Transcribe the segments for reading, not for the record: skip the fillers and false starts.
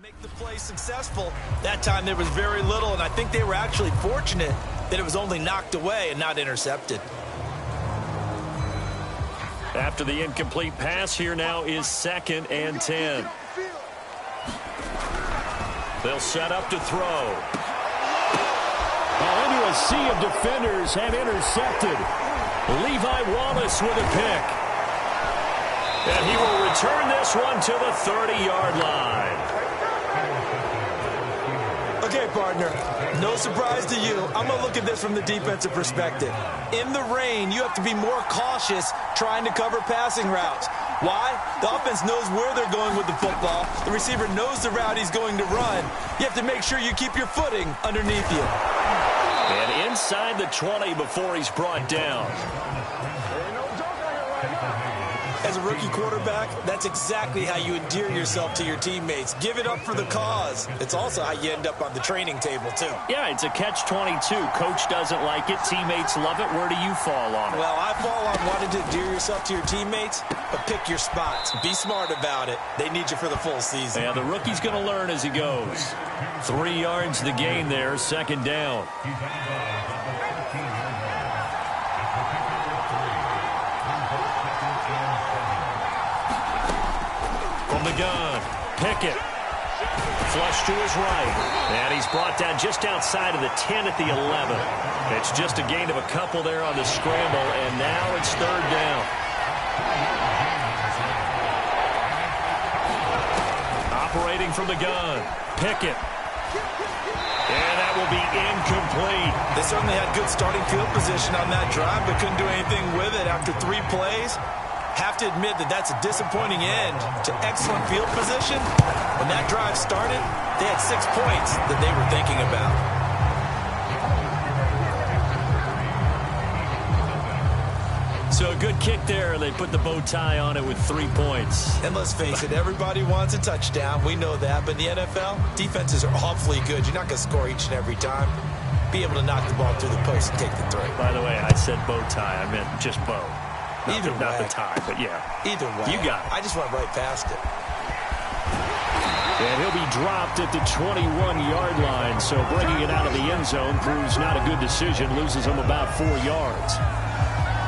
Make the play successful. That time there was very little, and I think they were actually fortunate that it was only knocked away and not intercepted. After the incomplete pass, here now is 2nd and 10. They'll set up to throw. Oh, into a sea of defenders and intercepted. Levi Wallace with a pick. And he will return this one to the 30-yard line. Okay, partner, no surprise to you. I'm going to look at this from the defensive perspective. In the rain, you have to be more cautious trying to cover passing routes. Why? The offense knows where they're going with the football. The receiver knows the route he's going to run. You have to make sure you keep your footing underneath you. And inside the 20 before he's brought down. As a rookie quarterback, that's exactly how you endear yourself to your teammates. Give it up for the cause. It's also how you end up on the training table, too. Yeah, it's a catch-22. Coach doesn't like it. Teammates love it. Where do you fall on it? Well, I fall on wanting to endear yourself to your teammates, but pick your spots. Be smart about it. They need you for the full season. Yeah, the rookie's going to learn as he goes. 3 yards to gain there, 2nd down. From the gun, Pickett. Flush to his right. And he's brought down just outside of the 10 at the 11. It's just a gain of a couple there on the scramble, and now it's 3rd down. Operating from the gun, Pickett. And that will be incomplete. They certainly had good starting field position on that drive, but couldn't do anything with it after 3 plays. Have to admit that that's a disappointing end to excellent field position. When that drive started, they had 6 points that they were thinking about. So a good kick there. They put the bow tie on it with 3 points. And let's face it, everybody wants a touchdown. We know that. But in the NFL, defenses are awfully good. You're not going to score each and every time. Be able to knock the ball through the post and take the throw. By the way, I said bow tie. I meant just bow. Not the tie, but yeah. Either way. You got it. I just went right past it. And he'll be dropped at the 21-yard line, so bringing it out of the end zone proves not a good decision, loses him about 4 yards.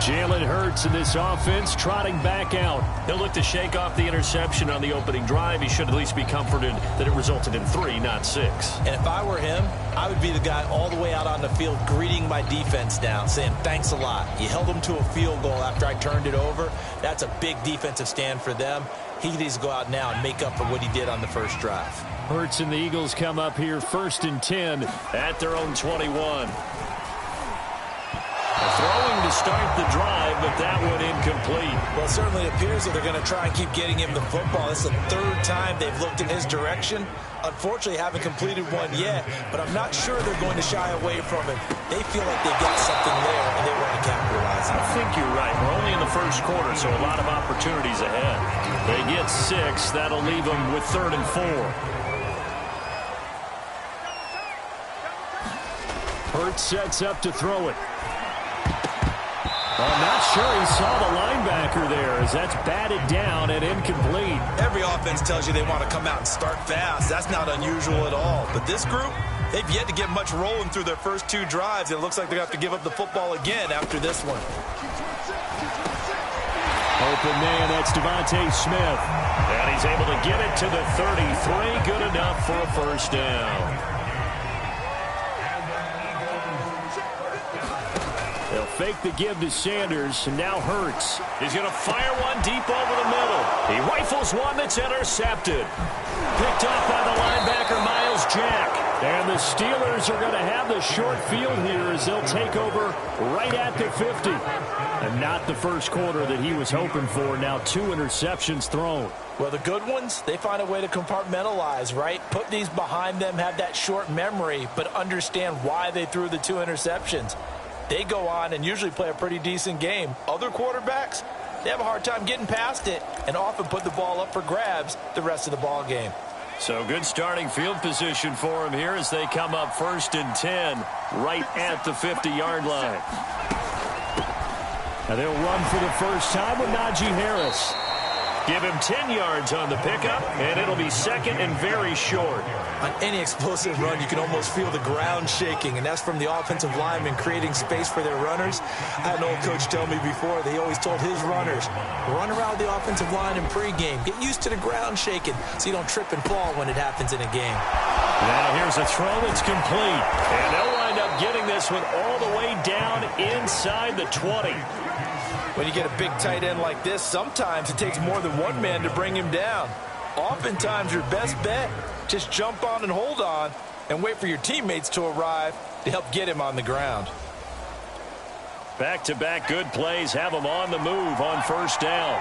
Jalen Hurts in this offense trotting back out. He'll look to shake off the interception on the opening drive. He should at least be comforted that it resulted in 3, not 6. And if I were him, I would be the guy all the way out on the field greeting my defense down, saying thanks a lot. You held them to a field goal after I turned it over. That's a big defensive stand for them. He needs to go out now and make up for what he did on the first drive. Hurts and the Eagles come up here 1st and 10 at their own 21. Throwing to start the drive, but that one incomplete. Well, it certainly appears that they're going to try and keep getting him the football. This is the 3rd time they've looked in his direction. Unfortunately, haven't completed one yet, but I'm not sure they're going to shy away from it. They feel like they've got something there, and they want to capitalize on it. I think you're right. We're only in the first quarter, so a lot of opportunities ahead. They get 6. That'll leave them with 3rd and 4. Hurts sets up to throw it. I'm not sure he saw the linebacker there as that's batted down and incomplete. Every offense tells you they want to come out and start fast. That's not unusual at all. But this group, they've yet to get much rolling through their first 2 drives. It looks like they're going to have to give up the football again after this one. Open man, that's Devontae Smith. And he's able to get it to the 33. Good enough for a 1st down. They'll fake the give to Sanders, and now Hurts. He's going to fire one deep over the middle. He rifles one that's intercepted. Picked off by the linebacker, Miles Jack. And the Steelers are going to have the short field here as they'll take over right at the 50. And not the first quarter that he was hoping for. Now 2 interceptions thrown. Well, the good ones, they find a way to compartmentalize, right? Put these behind them, have that short memory, but understand why they threw the 2 interceptions. They go on and usually play a pretty decent game. Other quarterbacks, they have a hard time getting past it and often put the ball up for grabs the rest of the ball game. So good starting field position for him here as they come up 1st and 10 right at the 50-yard line. Now they'll run for the first time with Najee Harris. Give him 10 yards on the pickup, and it'll be second and very short. On any explosive run, you can almost feel the ground shaking, and that's from the offensive linemen creating space for their runners. I had an old coach tell me before, they always told his runners, run around the offensive line in pregame. Get used to the ground shaking so you don't trip and fall when it happens in a game. Now here's a throw that's complete. And they'll wind up getting this one all the way down inside the 20. When you get a big tight end like this, sometimes it takes more than one man to bring him down. Oftentimes, your best bet, just jump on and hold on and wait for your teammates to arrive to help get him on the ground. Back-to-back good plays have him on the move on first down.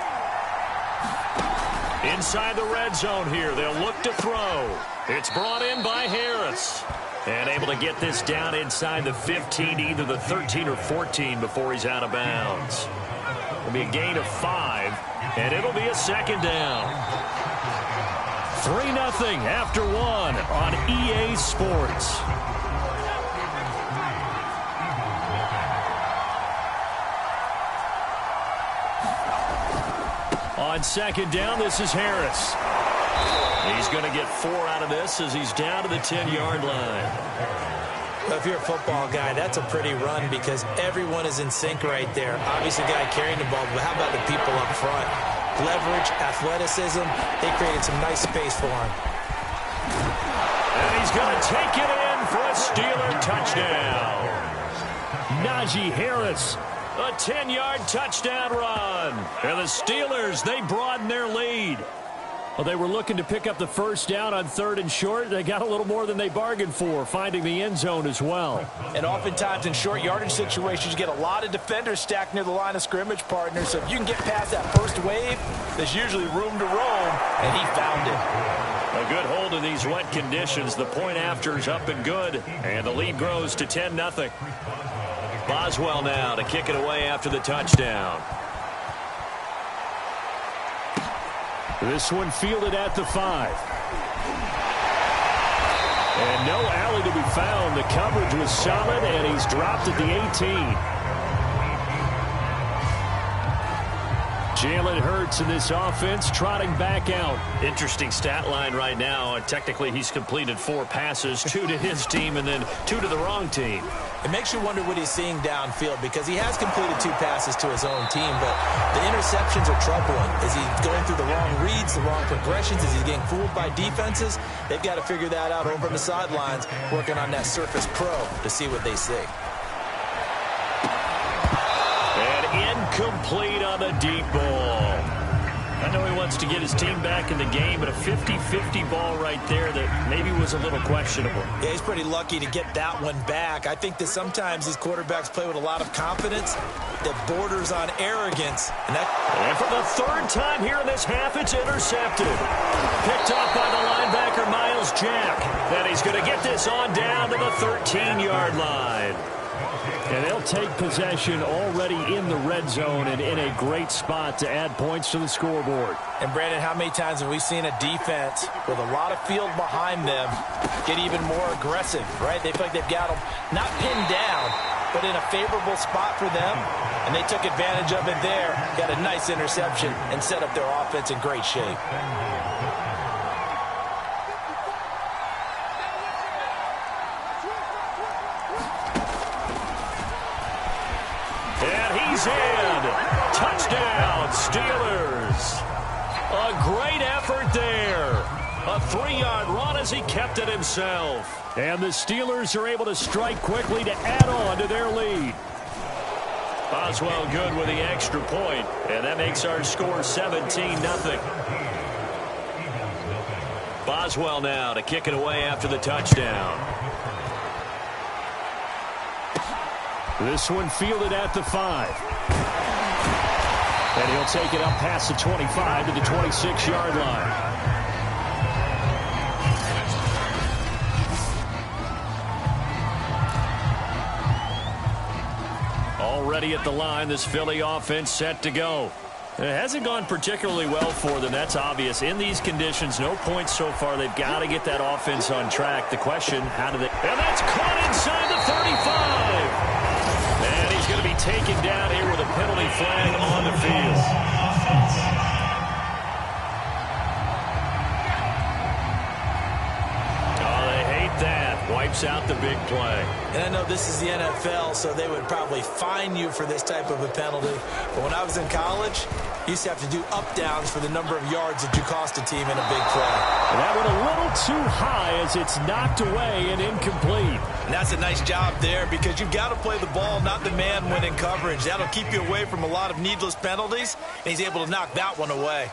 Inside the red zone here, they'll look to throw. It's brought in by Harris. And able to get this down inside the 15, either the 13 or 14 before he's out of bounds. It'll be a gain of 5, and it'll be a second down. 3-0 after 1 on EA Sports. On second down, this is Harris. He's going to get 4 out of this as he's down to the 10-yard line. Well, if you're a football guy, that's a pretty run because everyone is in sync right there. Obviously, the guy carrying the ball, but how about the people up front? Leverage, athleticism, they created some nice space for him. And he's going to take it in for a Steeler touchdown. Najee Harris, a 10-yard touchdown run. And the Steelers, they broaden their lead. Well, they were looking to pick up the first down on 3rd and short. They got a little more than they bargained for, finding the end zone as well. And oftentimes in short yardage situations, you get a lot of defenders stacked near the line of scrimmage, partner. So if you can get past that first wave, there's usually room to roam, and he found it. A good hold in these wet conditions. The point after is up and good, and the lead grows to 10-0. Boswell now to kick it away after the touchdown. This one fielded at the 5. And no alley to be found. The coverage was solid, and he's dropped at the 18. Jalen Hurts in this offense trotting back out. Interesting stat line right now. Technically, he's completed 4 passes, 2 to his team and then 2 to the wrong team. It makes you wonder what he's seeing downfield because he has completed 2 passes to his own team, but the interceptions are troubling. Is he going through the wrong reads, the wrong progressions? Is he getting fooled by defenses? They've got to figure that out over on the sidelines, working on that Surface Pro to see what they see. Incomplete on the deep ball. I know he wants to get his team back in the game, but a 50-50 ball right there that maybe was a little questionable. Yeah, he's pretty lucky to get that one back. I think that sometimes these quarterbacks play with a lot of confidence that borders on arrogance. And for the 3rd time here in this half, it's intercepted. Picked off by the linebacker, Myles Jack. Then he's going to get this on down to the 13-yard line. And they'll take possession already in the red zone and in a great spot to add points to the scoreboard. And, Brandon, how many times have we seen a defense with a lot of field behind them get even more aggressive, right? They feel like they've got them not pinned down, but in a favorable spot for them, and they took advantage of it there, got a nice interception, and set up their offense in great shape. In. Touchdown, Steelers. A great effort there. A 3-yard run as he kept it himself. And the Steelers are able to strike quickly to add on to their lead. Boswell good with the extra point, and that makes our score 17-0. Boswell now to kick it away after the touchdown. This one fielded at the 5. And he'll take it up past the 25 to the 26-yard line. Already at the line, this Philly offense set to go. It hasn't gone particularly well for them. That's obvious. In these conditions, no points so far. They've got to get that offense on track. The question, how do they... And that's caught inside the 35. And he's going to be taken down here with a penalty flag on the field. force out the big play. And I know this is the NFL, so they would probably fine you for this type of a penalty. But when I was in college, you used to have to do up-downs for the number of yards that you cost a team in a big play. And that went a little too high as it's knocked away and incomplete. And that's a nice job there because you've got to play the ball, not the man when in coverage. That'll keep you away from a lot of needless penalties, and he's able to knock that one away.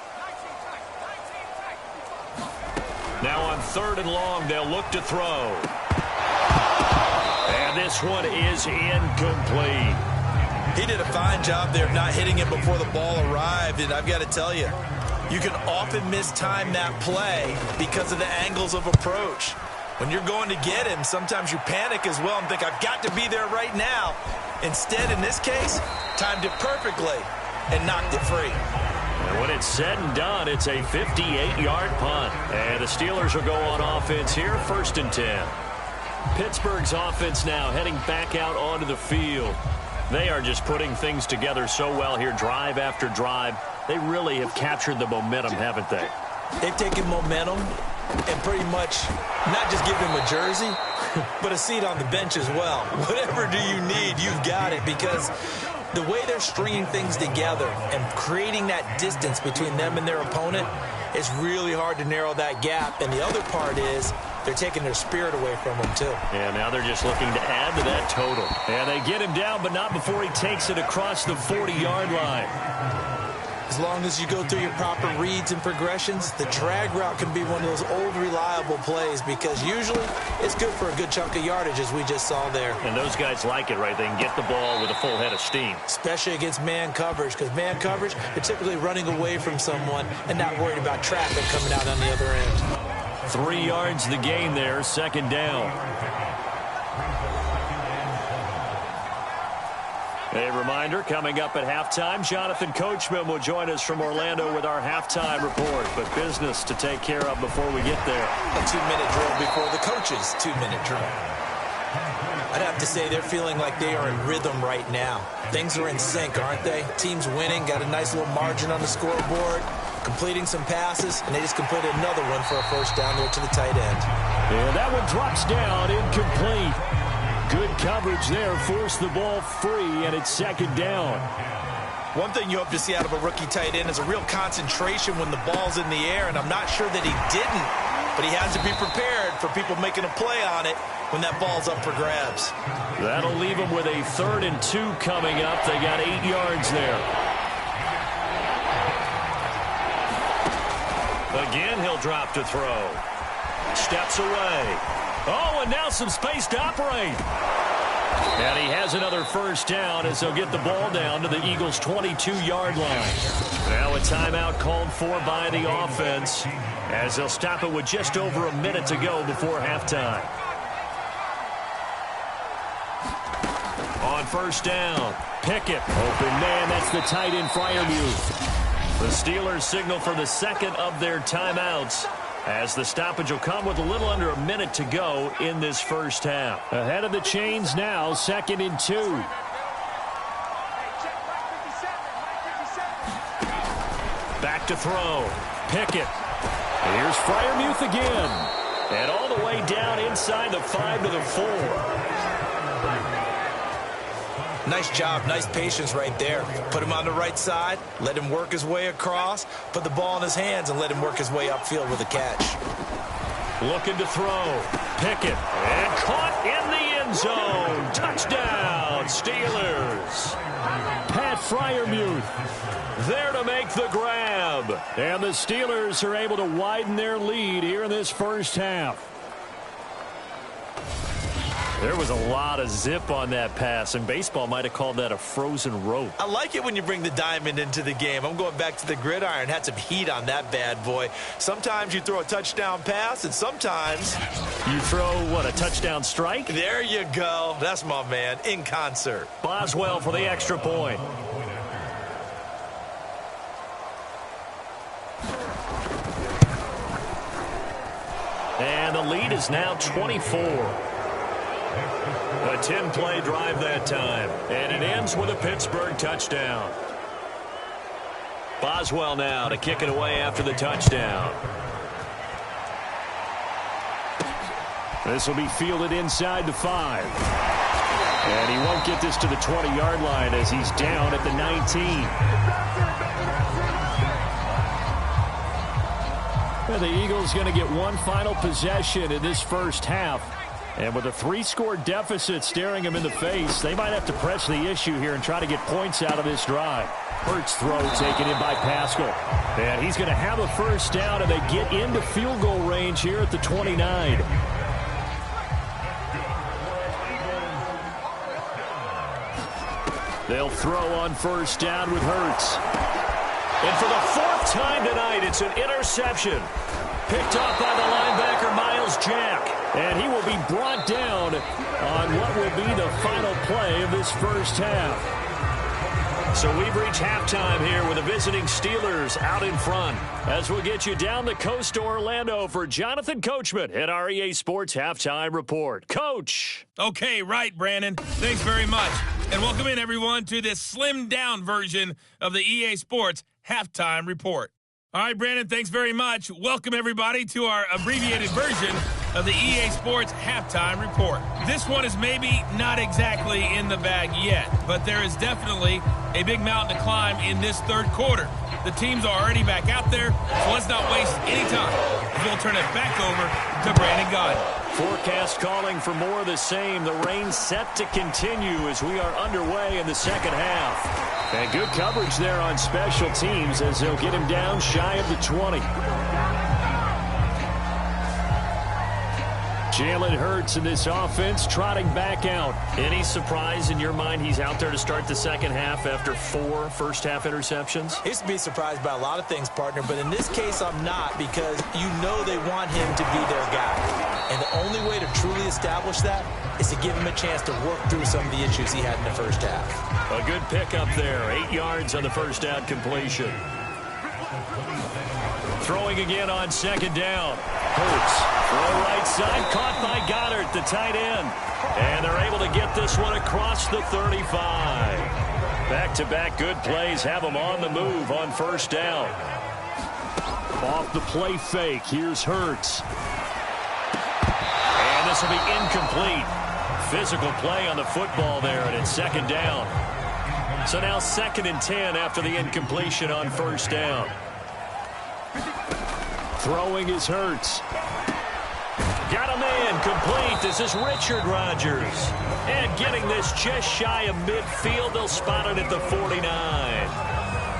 Now on 3rd and long, they'll look to throw. And this one is incomplete. He did a fine job there of not hitting it before the ball arrived, and I've got to tell you, you can often mistime that play because of the angles of approach. When you're going to get him, sometimes you panic as well and think, I've got to be there right now. Instead, in this case, timed it perfectly and knocked it free. And when it's said and done, it's a 58-yard punt. And the Steelers will go on offense here, 1st and 10. Pittsburgh's offense now heading back out onto the field. They are just putting things together so well here, drive after drive. They really have captured the momentum, haven't they? They've taken momentum and pretty much not just give him a jersey, but a seat on the bench as well. Whatever do you need, you've got it, because the way they're stringing things together and creating that distance between them and their opponent, it's really hard to narrow that gap. And the other part is they're taking their spirit away from them, too. Yeah, now they're just looking to add to that total. And they get him down, but not before he takes it across the 40-yard line. As long as you go through your proper reads and progressions, the drag route can be one of those old reliable plays because usually it's good for a good chunk of yardage, as we just saw there. And those guys like it, right? They can get the ball with a full head of steam. Especially against man coverage, because man coverage, they're typically running away from someone and not worried about traffic coming out on the other end. 3 yards the gain there, 2nd down. A reminder, coming up at halftime, Jonathan Coachman will join us from Orlando with our halftime report. But business to take care of before we get there. A 2-minute drill before the coach's 2-minute drill. I'd have to say they're feeling like they are in rhythm right now. Things are in sync, aren't they? Team's winning, got a nice little margin on the scoreboard, completing some passes, and they just completed another one for a 1st down there to the tight end. Yeah, that one drops down, incomplete. Good coverage there, forced the ball free, and it's 2nd down. One thing you hope to see out of a rookie tight end is a real concentration when the ball's in the air, and I'm not sure that he didn't, but he has to be prepared for people making a play on it when that ball's up for grabs. That'll leave him with a 3rd and 2 coming up. They got 8 yards there. Again, he'll drop to throw. Steps away. Oh, and now some space to operate. And he has another 1st down as they'll get the ball down to the Eagles' 22-yard line. Now a timeout called for by the offense as they'll stop it with just over a minute to go before halftime. On 1st down, Pickett. Open man, that's the tight end, Freiermuth. The Steelers signal for the 2nd of their timeouts, as the stoppage will come with a little under a minute to go in this 1st half. Ahead of the chains now, 2nd and 2. Back to throw. Pickett. And here's Freiermuth again. And all the way down inside the 5 to the 4. Nice job, nice patience right there. Put him on the right side, let him work his way across, put the ball in his hands, and let him work his way upfield with a catch. Looking to throw. Pickett. And caught in the end zone. Touchdown, Steelers. Pat Freiermuth there to make the grab. And the Steelers are able to widen their lead here in this 1st half. There was a lot of zip on that pass, and baseball might have called that a frozen rope. I like it when you bring the diamond into the game. I'm going back to the gridiron. Had some heat on that bad boy. Sometimes you throw a touchdown pass, and sometimes you throw, what, a touchdown strike? There you go. That's my man, in concert. Boswell for the extra point. And the lead is now 24. A 10-play drive that time, and it ends with a Pittsburgh touchdown. Boswell now to kick it away after the touchdown. This will be fielded inside the 5. And he won't get this to the 20-yard line as he's down at the 19. And the Eagles going to get one final possession in this first half. And with a 3-score deficit staring him in the face, they might have to press the issue here and try to get points out of this drive. Hurts throw taken in by Pascal. And he's going to have a first down, and they get into field goal range here at the 29. They'll throw on first down with Hurts. And for the 4th time tonight, it's an interception. Picked off by the linebacker, Miles Jack. And he will be brought down on what will be the final play of this first half. So we've reached halftime here with the visiting Steelers out in front. As we'll get you down the coast to Orlando for Jonathan Coachman at our EA Sports Halftime Report. Coach. Okay, right, Brandon. Thanks very much. And welcome in, everyone, to this slimmed-down version of the EA Sports Halftime Report. All right, Brandon, thanks very much. Welcome, everybody, to our abbreviated version of the EA Sports Halftime Report. This one is maybe not exactly in the bag yet, but there is definitely a big mountain to climb in this third quarter. The teams are already back out there, so let's not waste any time. We'll turn it back over to Brandon Gaudin. Forecast calling for more of the same. The rain set to continue as we are underway in the second half. And good coverage there on special teams as they'll get him down shy of the 20. Jalen Hurts in this offense trotting back out. Any surprise in your mind he's out there to start the second half after 4 first-half interceptions? He's to be surprised by a lot of things, partner, but in this case I'm not, because you know they want him to be their guy. And the only way to truly establish that is to give him a chance to work through some of the issues he had in the first half. A good pickup there. 8 yards on the first down completion. Throwing again on second down. Hurts. Throw right side. Caught by Goddard, the tight end. And they're able to get this one across the 35. Back-to-back good plays have them on the move on first down. Off the play fake. Here's Hurts. And this will be incomplete. Physical play on the football there, and it's second down. So now 2nd and 10 after the incompletion on first down. Throwing is Hurts. Got a man complete. This is Richard Rodgers. And getting this just shy of midfield. They'll spot it at the 49.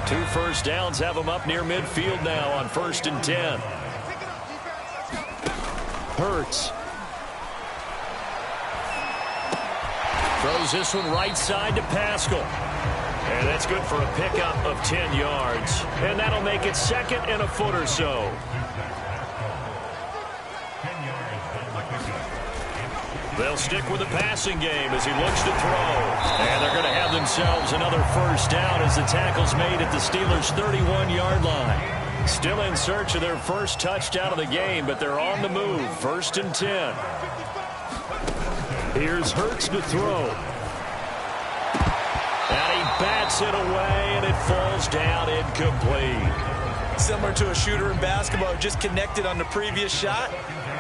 2 first downs have them up near midfield now on 1st and 10. Hurts. Throws this one right side to Pascal. And that's good for a pickup of 10 yards. And that'll make it 2nd and a foot or so. They'll stick with the passing game as he looks to throw. And they're going to have themselves another first down as the tackle's made at the Steelers' 31-yard line. Still in search of their first touchdown of the game, but they're on the move. 1st and 10. Here's Hurts to throw. And he bats it away, and it falls down incomplete. Similar to a shooter in basketball who just connected on the previous shot.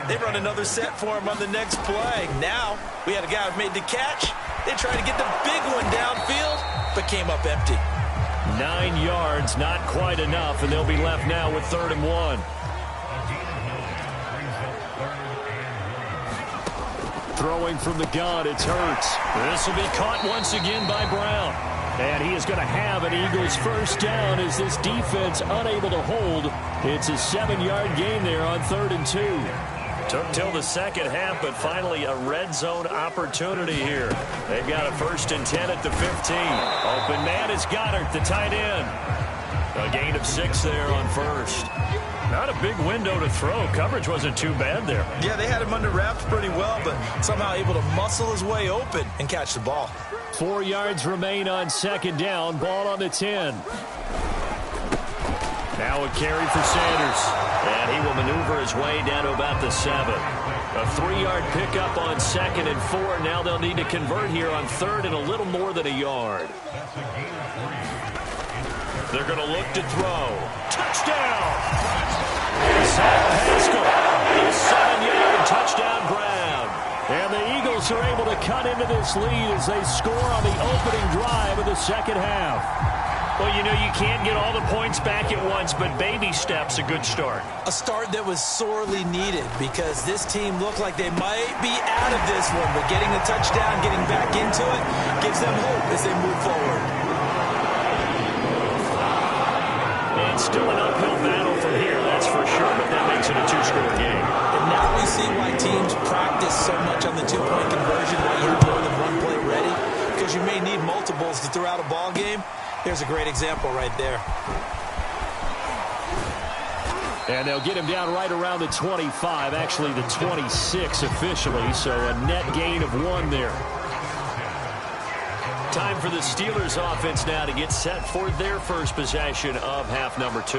They run another set for him on the next play. Now, we had a guy who made the catch. They tried to get the big one downfield, but came up empty. 9 yards, not quite enough, and they'll be left now with 3rd and 1. Throwing from the gun, it's Hurts. This will be caught once again by Brown. And he is going to have an Eagles first down as this defense unable to hold. It's a 7-yard gain there on 3rd and 2. Took till the second half, but finally a red zone opportunity here. They've got a 1st and 10 at the 15. Open man is Goddard, the tight end. A gain of 6 there on 1st. Not a big window to throw. Coverage wasn't too bad there. Yeah, they had him under wraps pretty well, but somehow able to muscle his way open and catch the ball. 4 yards remain on second down. Ball on the 10. Now a carry for Sanders. And he will maneuver his way down to about the 7. A 3-yard pickup on 2nd and 4. Now they'll need to convert here on 3rd and a little more than a yard. They're going to look to throw. Touchdown! Zach Pascal. A 7-yard touchdown grab. cut into this lead as they score on the opening drive of the second half. Well, you know, you can't get all the points back at once, but baby steps, a good start. A start that was sorely needed because this team looked like they might be out of this one, but getting the touchdown, getting back into it, gives them hope as they move forward. And still an uphill battle from here, that's for sure, but that makes it a two-score game. And now we see why teams practice so much on the two-point conversion, why you have more than one play ready, because you may need multiples to throw out a ball game. Here's a great example right there. And they'll get him down right around the 25, actually the 26 officially, so a net gain of 1 there. Time for the Steelers offense now to get set for their first possession of half number 2.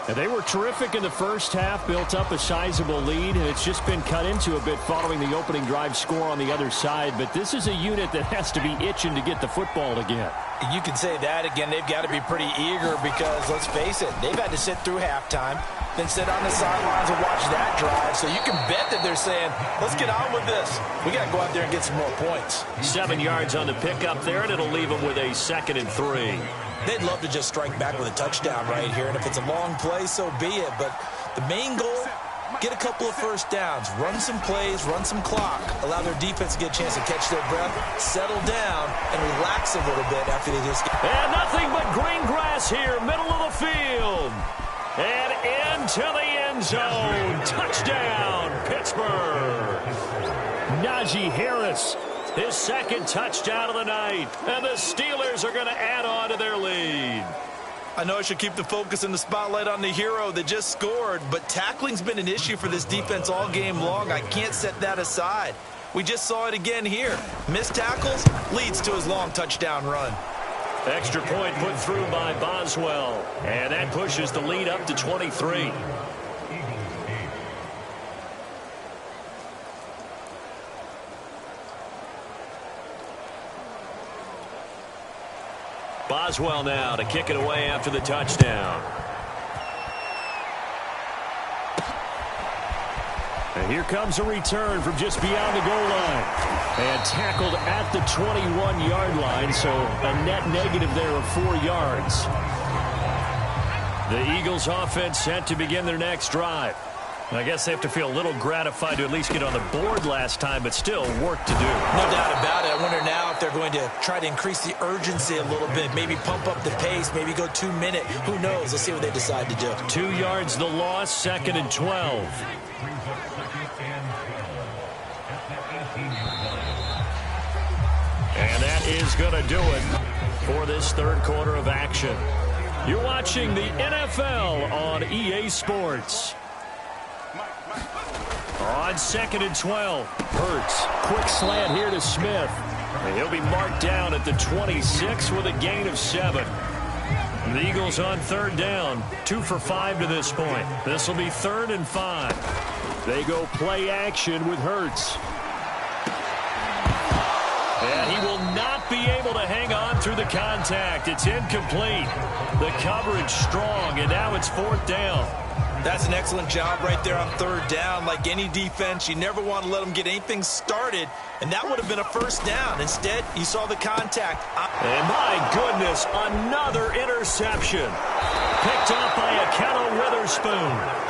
And they were terrific in the first half, built up a sizable lead, and it's just been cut into a bit following the opening drive score on the other side. But this is a unit that has to be itching to get the football again. You can say that again. They've got to be pretty eager because, let's face it, they've had to sit through halftime, then sit on the sidelines and watch that drive. So you can bet that they're saying, let's get on with this. We got to go out there and get some more points. 7 yards on the pickup there, and it'll leave them with a 2nd and 3. They'd love to just strike back with a touchdown right here, and if it's a long play, so be it. But the main goal, get a couple of first downs, run some plays, run some clock, allow their defense to get a chance to catch their breath, settle down, and relax a little bit after they just get... And nothing but green grass here, middle of the field. And into the end zone. Touchdown, Pittsburgh. Najee Harris. His 2nd touchdown of the night. And the Steelers are going to add on to their lead. I know I should keep the focus and the spotlight on the hero that just scored, but tackling's been an issue for this defense all game long. I can't set that aside. We just saw it again here. Missed tackles leads to his long touchdown run. Extra point put through by Boswell. And that pushes the lead up to 23. Boswell now to kick it away after the touchdown. And here comes a return from just beyond the goal line. And tackled at the 21-yard line, so a net negative there of 4 yards. The Eagles offense set to begin their next drive. I guess they have to feel a little gratified to at least get on the board last time, but still work to do. No doubt about it. I wonder now if they're going to try to increase the urgency a little bit, maybe pump up the pace, maybe go 2 minute. Who knows? Let's see what they decide to do. 2 yards the loss, 2nd and 12. And that is going to do it for this third quarter of action. You're watching the NFL on EA Sports. On 2nd and 12. Hurts. Quick slant here to Smith. And he'll be marked down at the 26 with a gain of 7. The Eagles on 3rd down. 2 for 5 to this point. This will be 3rd and 5. They go play action with Hurts. And he will not be able to hang on through the contact. It's incomplete. The coverage strong, and now it's 4th down. That's an excellent job right there on 3rd down. Like any defense, you never want to let them get anything started, and that would have been a 1st down. Instead, you saw the contact. And my goodness, another interception. Picked up by Akello Witherspoon.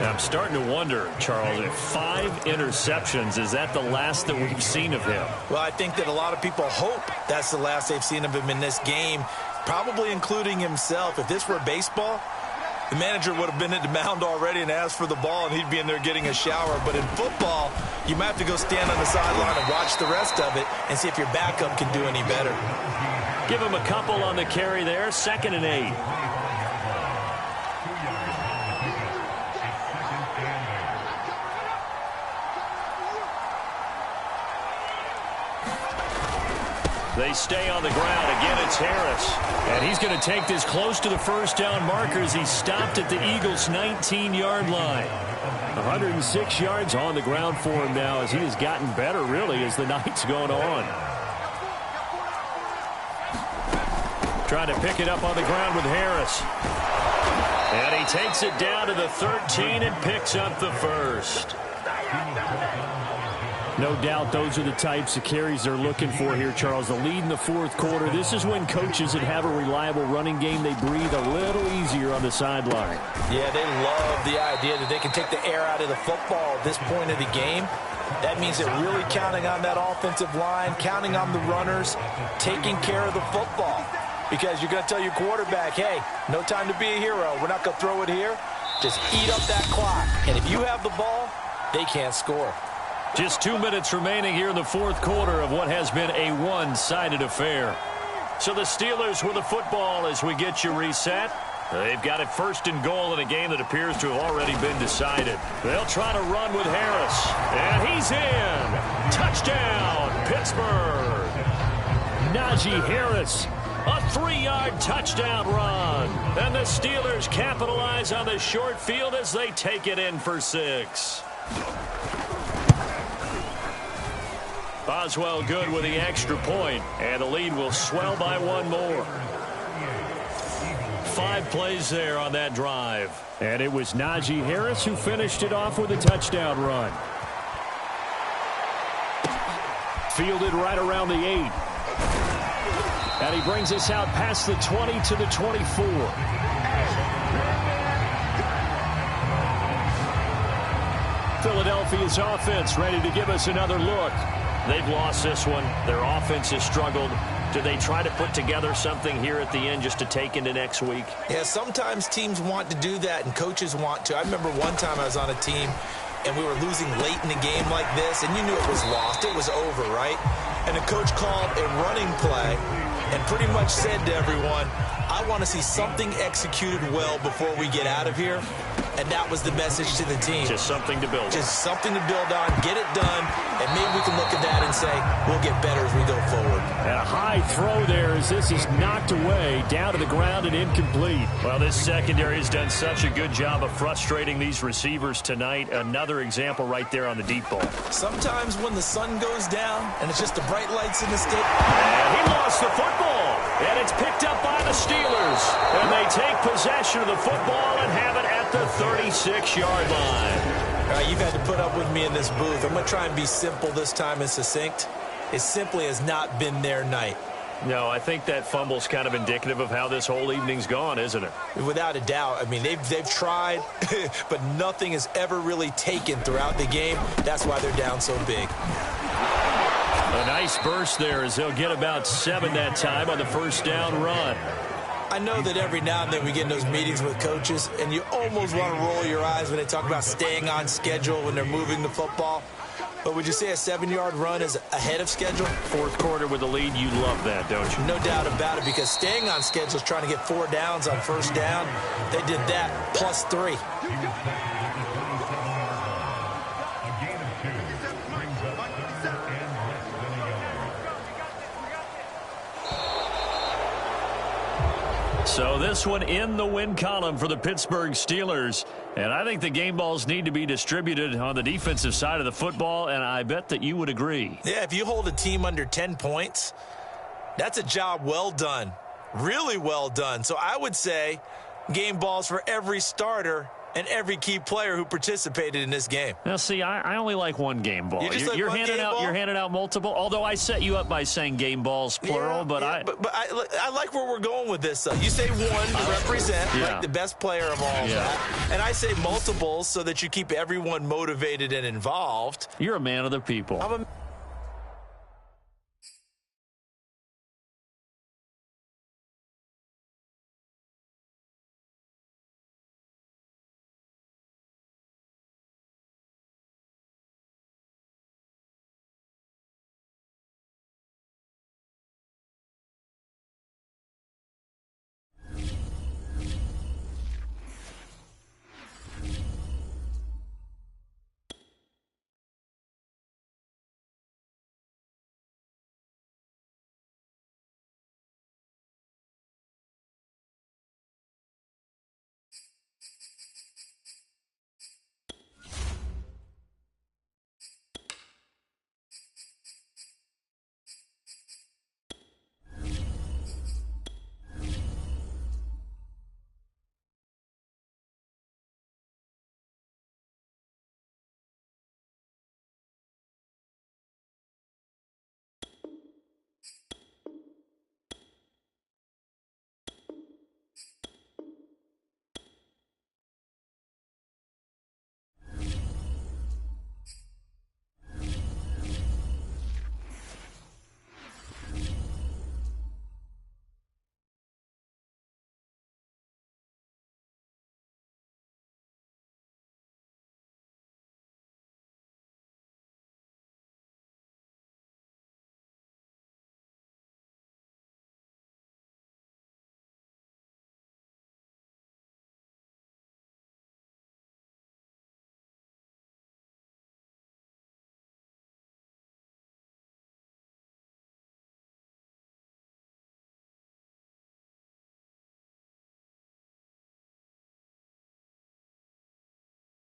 I'm starting to wonder, Charles, if 5 interceptions, is that the last that we've seen of him? Well, I think that a lot of people hope that's the last they've seen of him in this game, probably including himself. If this were baseball, the manager would have been at the mound already and asked for the ball, and he'd be in there getting a shower. But in football, you might have to go stand on the sideline and watch the rest of it and see if your backup can do any better. Give him a couple on the carry there, 2nd and 8. They stay on the ground. Again, it's Harris. And he's going to take this close to the 1st down marker as he stopped at the Eagles' 19-yard line. 106 yards on the ground for him now as he has gotten better, really, as the night's gone on. Trying to pick it up on the ground with Harris. And he takes it down to the 13 and picks up the 1st. No doubt those are the types of carries they're looking for here, Charles. The lead in the fourth quarter. This is when coaches that have a reliable running game, they breathe a little easier on the sideline. Yeah, they love the idea that they can take the air out of the football at this point of the game. That means they're really counting on that offensive line, counting on the runners, taking care of the football. Because you're going to tell your quarterback, hey, no time to be a hero. We're not going to throw it here. Just eat up that clock. And if you have the ball, they can't score. Just 2 minutes remaining here in the fourth quarter of what has been a one-sided affair. So the Steelers with the football as we get you reset. They've got it first and goal in a game that appears to have already been decided. They'll try to run with Harris. And he's in. Touchdown, Pittsburgh. Najee Harris. A 3-yard touchdown run. And the Steelers capitalize on the short field as they take it in for 6. Boswell good with the extra point, and the lead will swell by one more. 5 plays there on that drive. And it was Najee Harris who finished it off with a touchdown run. Fielded right around the 8. And he brings us out past the 20 to the 24. Philadelphia's offense ready to give us another look. They've lost this one. Their offense has struggled. Do they try to put together something here at the end just to take into next week? Yeah, sometimes teams want to do that and coaches want to. I remember one time I was on a team and we were losing late in the game like this, and you knew it was lost. It was over, right? And the coach called a running play and pretty much said to everyone, I want to see something executed well before we get out of here. And that was the message to the team. Just something to build on. Just something to build on, get it done, and maybe we can look at that and say, we'll get better as we go forward. And a high throw there as this is knocked away, down to the ground and incomplete. Well, this secondary has done such a good job of frustrating these receivers tonight. Another example right there on the deep ball. Sometimes when the sun goes down and it's just the bright lights in the stadium. And he lost the football. And it's picked up by the Steelers. And they take possession of the football and have it at the 36-yard line. All right, you've had to put up with me in this booth. I'm going to try and be simple this time and succinct. It simply has not been their night. No, I think that fumble's kind of indicative of how this whole evening's gone, isn't it? Without a doubt. I mean, they've tried, but nothing has ever really taken throughout the game. That's why they're down so big. A nice burst there as they'll get about 7 that time on the first down run. I know that every now and then we get in those meetings with coaches, and you almost want to roll your eyes when they talk about staying on schedule when they're moving the football. But would you say a 7-yard run is ahead of schedule? Fourth quarter with the lead, you love that, don't you? No doubt about it, because staying on schedule is trying to get 4 downs on first down. They did that plus 3. So this one in the win column for the Pittsburgh Steelers. And I think the game balls need to be distributed on the defensive side of the football, and I bet that you would agree. Yeah, if you hold a team under 10 points, that's a job well done. Really well done. So I would say game balls for every starter and every key player who participated in this game. Now, see, I only like one game ball. You're handing out multiple. Although I set you up by saying game balls plural, yeah, but I like where we're going with this. You say one to represent like the best player of all that, and I say multiples so that you keep everyone motivated and involved. You're a man of the people.